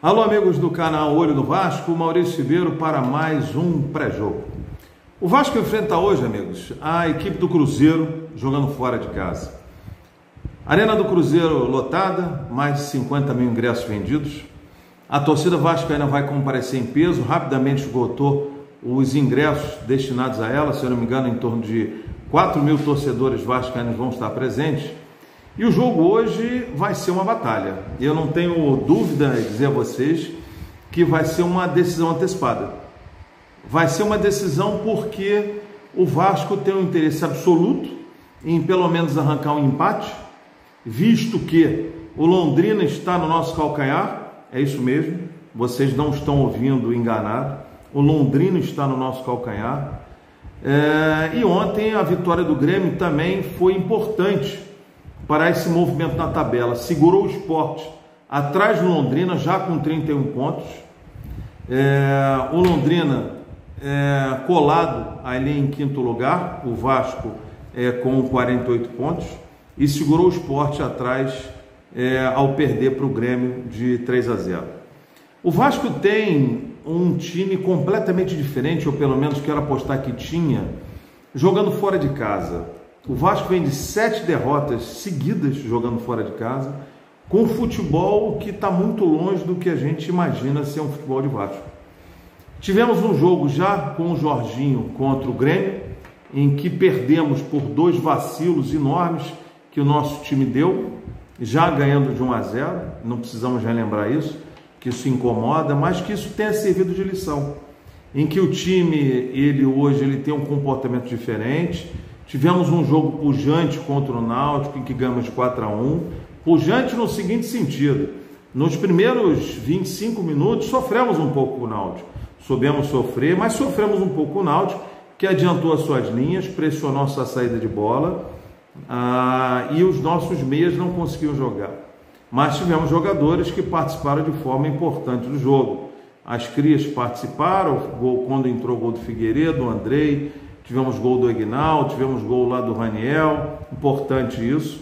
Alô, amigos do canal Olho do Vasco, Maurício Ribeiro para mais um pré-jogo. O Vasco enfrenta hoje, amigos, a equipe do Cruzeiro jogando fora de casa. Arena do Cruzeiro lotada, mais de 50 mil ingressos vendidos. A torcida vascaína vai comparecer em peso, rapidamente esgotou os ingressos destinados a ela, se eu não me engano, em torno de 4 mil torcedores vascaínos vão estar presentes. E o jogo hoje vai ser uma batalha. Eu não tenho dúvida em dizer a vocês que vai ser uma decisão antecipada. Vai ser uma decisão porque o Vasco tem um interesse absoluto em pelo menos arrancar um empate, visto que o Londrina está no nosso calcanhar. É isso mesmo, vocês não estão ouvindo enganado. O Londrina está no nosso calcanhar. E ontem a vitória do Grêmio também foi importante para esse movimento na tabela. Segurou o Sport atrás do Londrina, já com 31 pontos. O Londrina colado ali em quinto lugar, o Vasco com 48 pontos, e segurou o Sport atrás ao perder para o Grêmio de 3-0. O Vasco tem um time completamente diferente, ou pelo menos quero apostar que tinha, jogando fora de casa. O Vasco vem de 7 derrotas seguidas jogando fora de casa, com um futebol que está muito longe do que a gente imagina ser um futebol de Vasco. Tivemos um jogo já com o Jorginho contra o Grêmio, em que perdemos por 2 vacilos enormes que o nosso time deu, já ganhando de 1-0, não precisamos relembrar isso, que isso incomoda, mas que isso tenha servido de lição, em que o time, hoje ele tem um comportamento diferente. Tivemos um jogo pujante contra o Náutico, em que ganhamos de 4-1, pujante no seguinte sentido: nos primeiros 25 minutos sofremos um pouco com o Náutico, soubemos sofrer, mas sofremos um pouco com o Náutico, que adiantou as suas linhas, pressionou sua saída de bola, e os nossos meias não conseguiam jogar. Mas tivemos jogadores que participaram de forma importante do jogo. As crias participaram, quando entrou o gol do Figueiredo, do Andrei, tivemos gol do Eginaldo, tivemos gol lá do Raniel, importante isso.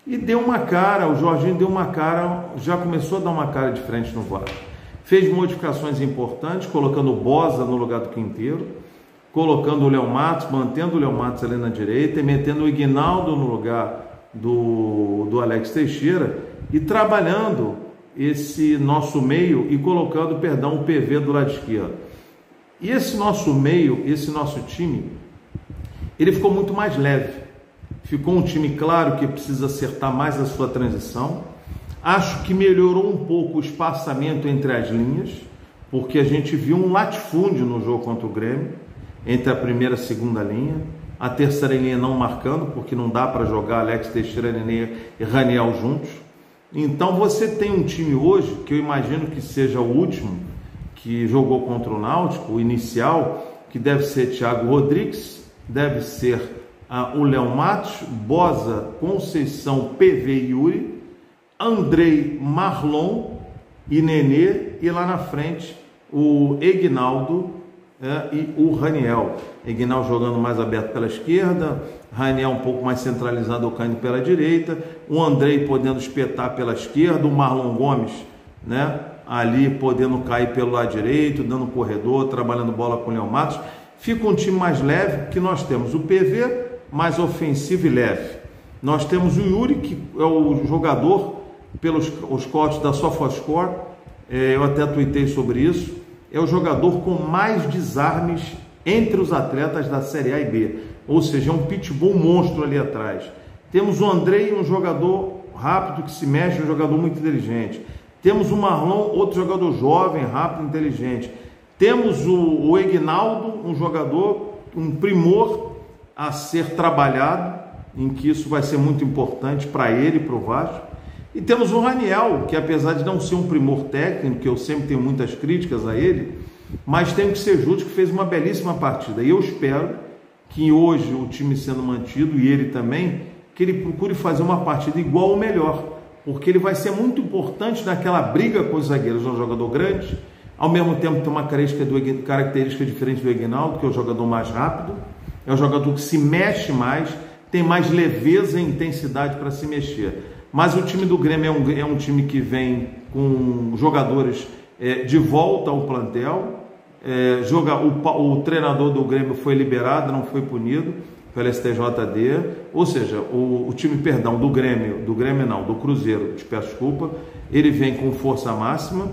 E deu uma cara, o Jorginho deu uma cara, já começou a dar uma cara diferente no Vasco. Fez modificações importantes, colocando o Bosa no lugar do Quinteiro, colocando o Léo Matos, mantendo o Léo Matos ali na direita e metendo o Eginaldo no lugar do Alex Teixeira e trabalhando esse nosso meio e colocando, o PV do lado esquerdo. E esse nosso meio, esse nosso time, ele ficou muito mais leve. Ficou um time, claro, que precisa acertar mais a sua transição. Acho que melhorou um pouco o espaçamento entre as linhas, porque a gente viu um latifúndio no jogo contra o Grêmio, entre a primeira e a segunda linha. A terceira linha não marcando, porque não dá para jogar Alex Teixeira, Nenê e Raniel juntos. Então você tem um time hoje, que eu imagino que seja o último, que jogou contra o Náutico, o inicial, que deve ser Thiago Rodrigues, deve ser o Léo Matos, Bosa, Conceição, PV e Yuri, Andrei, Marlon e Nenê, e lá na frente o Eginaldo e o Raniel. Eginaldo jogando mais aberto pela esquerda, Raniel um pouco mais centralizado, caindo pela direita, o Andrei podendo espetar pela esquerda, o Marlon Gomes, ali podendo cair pelo lado direito, dando corredor, trabalhando bola com o Léo Matos. Fica um time mais leve, que nós temos o PV, mais ofensivo e leve. Nós temos o Yuri, que é o jogador, pelos os cortes da SofaScore, eu até tuitei sobre isso, é o jogador com mais desarmes entre os atletas da Série A e B, ou seja, é um pitbull monstro ali atrás. Temos o Andrei, um jogador rápido que se mexe, um jogador muito inteligente. Temos o Marlon, outro jogador jovem, rápido, inteligente. Temos o Eginaldo, um jogador, um primor a ser trabalhado, em que isso vai ser muito importante para ele e para o Vasco. E temos o Raniel, que apesar de não ser um primor técnico, que eu sempre tenho muitas críticas a ele, mas tenho que ser justo que fez uma belíssima partida. E eu espero que hoje o time sendo mantido, e ele também, que ele procure fazer uma partida igual ou melhor, porque ele vai ser muito importante naquela briga com os zagueiros. É um jogador grande, ao mesmo tempo tem uma característica diferente do Eginaldo, que é o jogador mais rápido, é um jogador que se mexe mais, tem mais leveza e intensidade para se mexer. Mas o time do Grêmio é um time que vem com jogadores de volta ao plantel. O treinador do Grêmio foi liberado, não foi punido pela STJD, ou seja, o time, perdão, do Cruzeiro, te peço desculpa, ele vem com força máxima,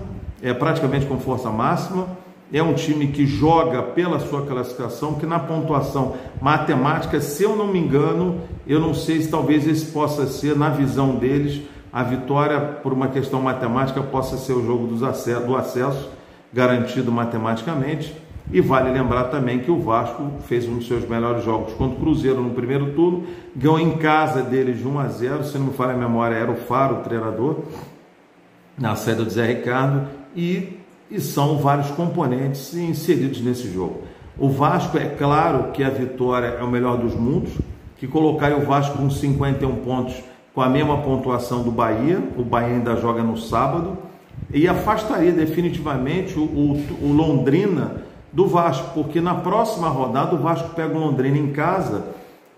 praticamente com força máxima, é um time que joga pela sua classificação, que na pontuação matemática, se eu não me engano, eu não sei se talvez esse possa ser, na visão deles, a vitória por uma questão matemática possa ser o jogo do acesso, garantido matematicamente. E vale lembrar também que o Vasco fez um dos seus melhores jogos contra o Cruzeiro no primeiro turno, ganhou em casa deles de 1-0, se não me falha a memória, era o Faro, o treinador, na saída do Zé Ricardo, e são vários componentes inseridos nesse jogo. O Vasco, é claro que a vitória é o melhor dos mundos, que colocar o Vasco com 51 pontos, com a mesma pontuação do Bahia, o Bahia ainda joga no sábado, e afastaria definitivamente o Londrina do Vasco, porque na próxima rodada o Vasco pega o Londrina em casa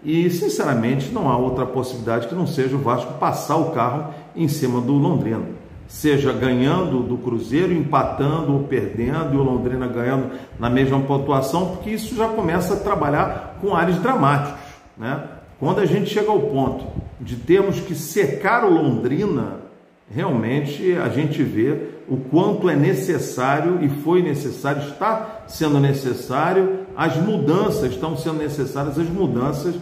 e, sinceramente, não há outra possibilidade que não seja o Vasco passar o carro em cima do Londrina, seja ganhando do Cruzeiro, empatando ou perdendo, e o Londrina ganhando na mesma pontuação, porque isso já começa a trabalhar com ares dramáticos, né? Quando a gente chega ao ponto de termos que secar o Londrina, realmente a gente vê o quanto é necessário, e foi necessário, está sendo necessário, estão sendo necessárias as mudanças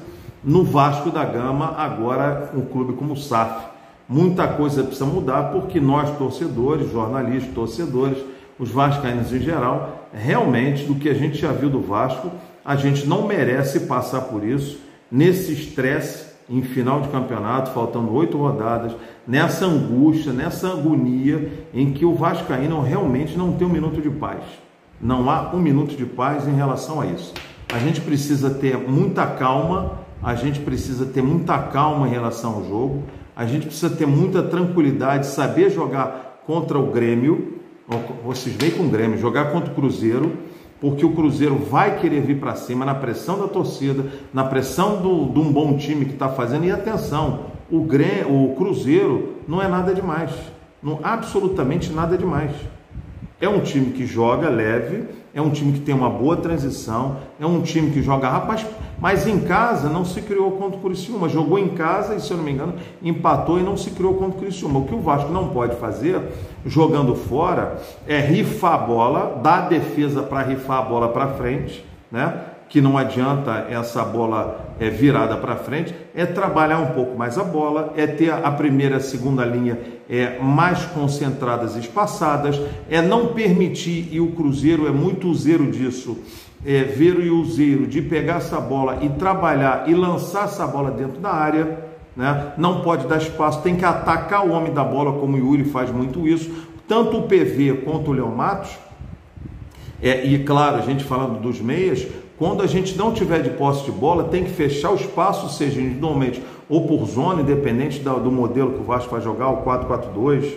no Vasco da Gama, agora um clube como o SAF. Muita coisa precisa mudar, porque nós torcedores, jornalistas, torcedores, os vascaínos em geral, realmente, do que a gente já viu do Vasco, a gente não merece passar por isso, nesse estresse, em final de campeonato, faltando 8 rodadas, nessa angústia, nessa agonia, em que o vascaíno realmente não tem um minuto de paz. Não há um minuto de paz em relação a isso. A gente precisa ter muita calma, em relação ao jogo, a gente precisa ter muita tranquilidade, saber jogar contra o Grêmio, vocês veem com o Grêmio, jogar contra o Cruzeiro, porque o Cruzeiro vai querer vir para cima na pressão da torcida, na pressão de um bom time que está fazendo. E atenção, o Cruzeiro não é nada demais, absolutamente nada demais. É um time que joga leve, é um time que tem uma boa transição, é um time que joga rápido, mas em casa não se criou contra o Criciúma. Jogou em casa e, se eu não me engano, empatou e não se criou contra o Criciúma. O que o Vasco não pode fazer, jogando fora, é rifar a bola, dar a defesa para rifar a bola para frente, né? Que não adianta essa bola virada para frente, é trabalhar um pouco mais a bola, é ter a primeira e a segunda linha mais concentradas e espaçadas, é não permitir, e o Cruzeiro é muito useiro disso, ver o useiro de pegar essa bola e trabalhar e lançar essa bola dentro da área, né? Não pode dar espaço, tem que atacar o homem da bola, como o Yuri faz muito isso, tanto o PV quanto o Leão Matos, e claro, a gente falando dos meias, quando a gente não tiver de posse de bola, tem que fechar o espaço, seja individualmente ou por zona, independente do modelo que o Vasco vai jogar, o 4-4-2,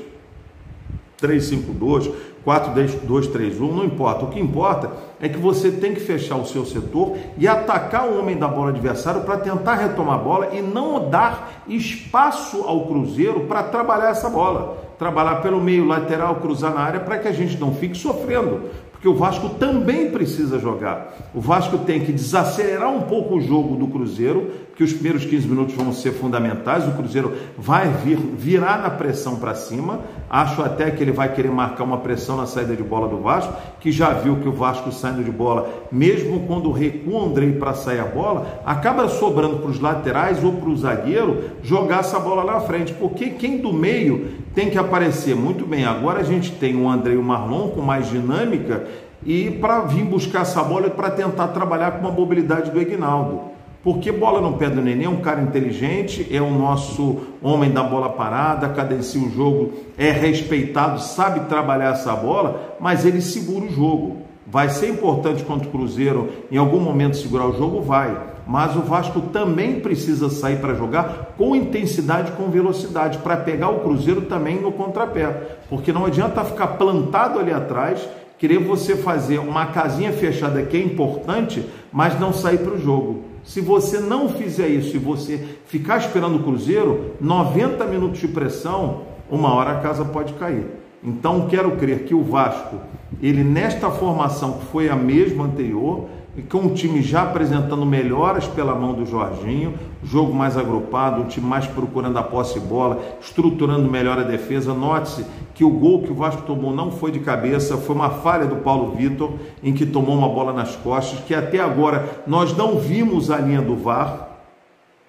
3-5-2, 4-2-3-1, não importa. O que importa é que você tem que fechar o seu setor e atacar o homem da bola adversário para tentar retomar a bola e não dar espaço ao Cruzeiro para trabalhar essa bola. Trabalhar pelo meio, lateral, cruzar na área, para que a gente não fique sofrendo. Porque o Vasco também precisa jogar. O Vasco tem que desacelerar um pouco o jogo do Cruzeiro, que os primeiros 15 minutos vão ser fundamentais. O Cruzeiro vai virar na pressão para cima. Acho até que ele vai querer marcar uma pressão na saída de bola do Vasco, que já viu que o Vasco saindo de bola, mesmo quando recua o Andrei para sair a bola, acaba sobrando para os laterais ou para o zagueiro jogar essa bola na frente, porque quem do meio tem que aparecer muito bem. Agora a gente tem o Andrei e o Marlon com mais dinâmica, e para vir buscar essa bola para tentar trabalhar com a mobilidade do Aguinaldo, porque bola no pé do Nenê é um cara inteligente, é o nosso homem da bola parada, cadencia o jogo, é respeitado, sabe trabalhar essa bola, mas ele segura o jogo. Vai ser importante contra o Cruzeiro em algum momento segurar o jogo? Vai, mas o Vasco também precisa sair para jogar com intensidade, com velocidade, para pegar o Cruzeiro também no contrapé, porque não adianta ficar plantado ali atrás, querer você fazer uma casinha fechada que é importante, mas não sair para o jogo. Se você não fizer isso e você ficar esperando o Cruzeiro, 90 minutos de pressão, uma hora a casa pode cair. Então quero crer que o Vasco, ele nesta formação que foi a mesma anterior, e com o time já apresentando melhoras pela mão do Jorginho, jogo mais agrupado, um time mais procurando a posse de bola, estruturando melhor a defesa. Note-se que o gol que o Vasco tomou não foi de cabeça, foi uma falha do Paulo Vitor, em que tomou uma bola nas costas, que até agora nós não vimos a linha do VAR,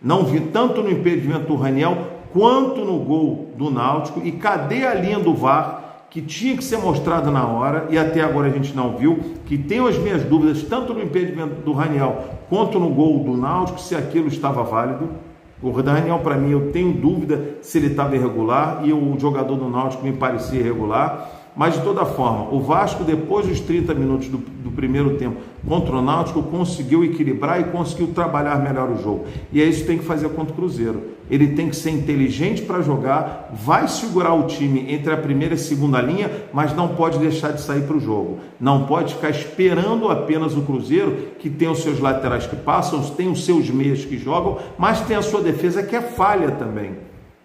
não vi tanto no impedimento do Raniel, quanto no gol do Náutico. E cadê a linha do VAR? Que tinha que ser mostrado na hora, e até agora a gente não viu, que tenho as minhas dúvidas, tanto no impedimento do Raniel, quanto no gol do Náutico, se aquilo estava válido. O Raniel, para mim, eu tenho dúvida se ele estava irregular, e o jogador do Náutico me parecia irregular. Mas, de toda forma, o Vasco, depois dos 30 minutos do primeiro tempo contra o Náutico, conseguiu equilibrar e conseguiu trabalhar melhor o jogo. E é isso que tem que fazer contra o Cruzeiro. Ele tem que ser inteligente para jogar, vai segurar o time entre a primeira e a segunda linha, mas não pode deixar de sair para o jogo. Não pode ficar esperando apenas o Cruzeiro, que tem os seus laterais que passam, tem os seus meias que jogam, mas tem a sua defesa que é falha também.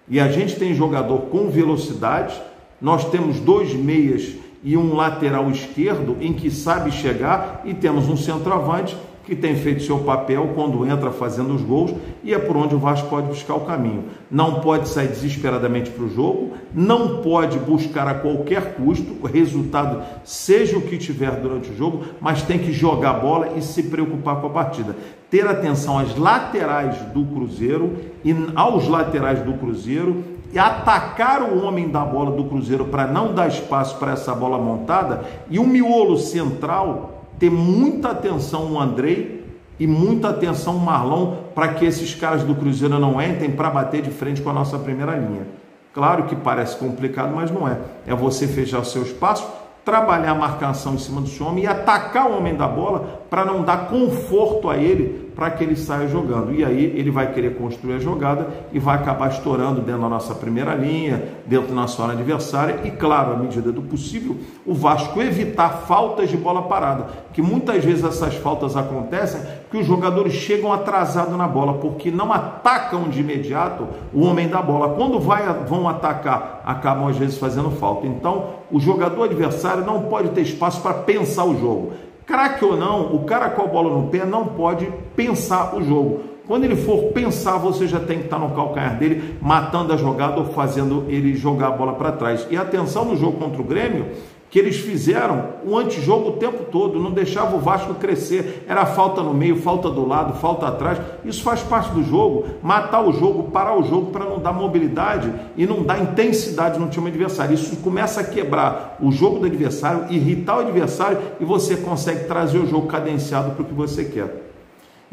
E a gente tem jogador com velocidade. Nós temos 2 meias e um lateral esquerdo em que sabe chegar, e temos um centroavante que tem feito seu papel quando entra fazendo os gols, e é por onde o Vasco pode buscar o caminho. Não pode sair desesperadamente para o jogo, não pode buscar a qualquer custo o resultado, seja o que tiver durante o jogo, mas tem que jogar a bola e se preocupar com a partida. Ter atenção às laterais do Cruzeiro e aos laterais do Cruzeiro, e atacar o homem da bola do Cruzeiro para não dar espaço para essa bola montada, e o miolo central ter muita atenção no Andrei e muita atenção no Marlon, para que esses caras do Cruzeiro não entrem para bater de frente com a nossa primeira linha. Claro que parece complicado, mas não é. É você fechar o seu espaço, trabalhar a marcação em cima do seu homem e atacar o homem da bola para não dar conforto a ele, para que ele saia jogando. E aí ele vai querer construir a jogada e vai acabar estourando dentro da nossa primeira linha, dentro da nossa área adversária, e claro, à medida do possível, o Vasco evitar faltas de bola parada, que muitas vezes essas faltas acontecem que os jogadores chegam atrasados na bola, porque não atacam de imediato o homem da bola. Quando vão atacar, acabam às vezes fazendo falta. Então, o jogador adversário não pode ter espaço para pensar o jogo. Craque ou não, o cara com a bola no pé não pode pensar o jogo. Quando ele for pensar, você já tem que estar no calcanhar dele, matando a jogada ou fazendo ele jogar a bola para trás. E atenção no jogo contra o Grêmio, que eles fizeram o antijogo o tempo todo, não deixava o Vasco crescer, era falta no meio, falta do lado, falta atrás. Isso faz parte do jogo, matar o jogo, parar o jogo para não dar mobilidade e não dar intensidade no time adversário. Isso começa a quebrar o jogo do adversário, irritar o adversário, e você consegue trazer o jogo cadenciado para o que você quer.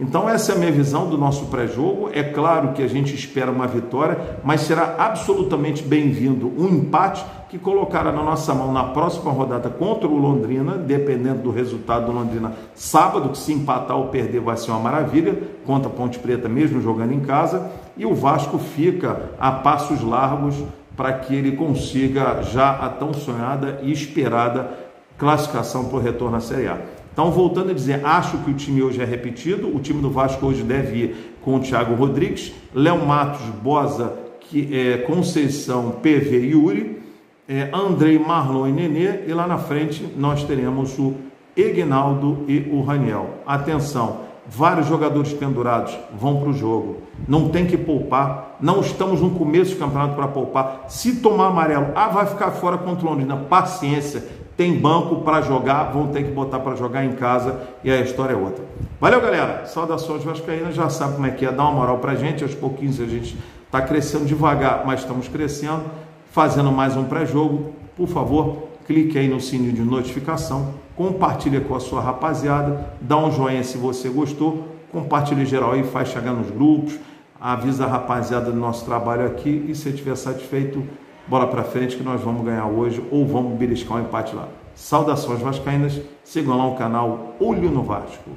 Então essa é a minha visão do nosso pré-jogo. É claro que a gente espera uma vitória, mas será absolutamente bem-vindo um empate que colocará na nossa mão na próxima rodada contra o Londrina, dependendo do resultado do Londrina sábado, que se empatar ou perder vai ser uma maravilha, contra a Ponte Preta mesmo jogando em casa, e o Vasco fica a passos largos para que ele consiga já a tão sonhada e esperada classificação para o retorno à Série A. Então, voltando a dizer, acho que o time hoje é repetido. O time do Vasco hoje deve ir com o Thiago Rodrigues, Léo Matos, Boza, Conceição, PV e Yuri, Andrei, Marlon e Nenê, e lá na frente nós teremos o Egnaldo e o Raniel. Atenção, vários jogadores pendurados vão para o jogo, não tem que poupar, não estamos no começo do campeonato para poupar. Se tomar amarelo, vai ficar fora contra o Londrina, paciência. Tem banco para jogar, vão ter que botar para jogar em casa, e a história é outra. Valeu, galera! Saudações vascaínas, já sabe como é que é, dá uma moral para a gente. Aos pouquinhos a gente está crescendo devagar, mas estamos crescendo, fazendo mais um pré-jogo. Por favor, clique aí no sininho de notificação, compartilha com a sua rapaziada, dá um joinha se você gostou, compartilha geral aí, faz chegar nos grupos, avisa a rapaziada do nosso trabalho aqui, e se estiver satisfeito, bola para frente que nós vamos ganhar hoje, ou vamos beliscar um empate lá. Saudações vascaínas, sigam lá o canal Olho no Vasco.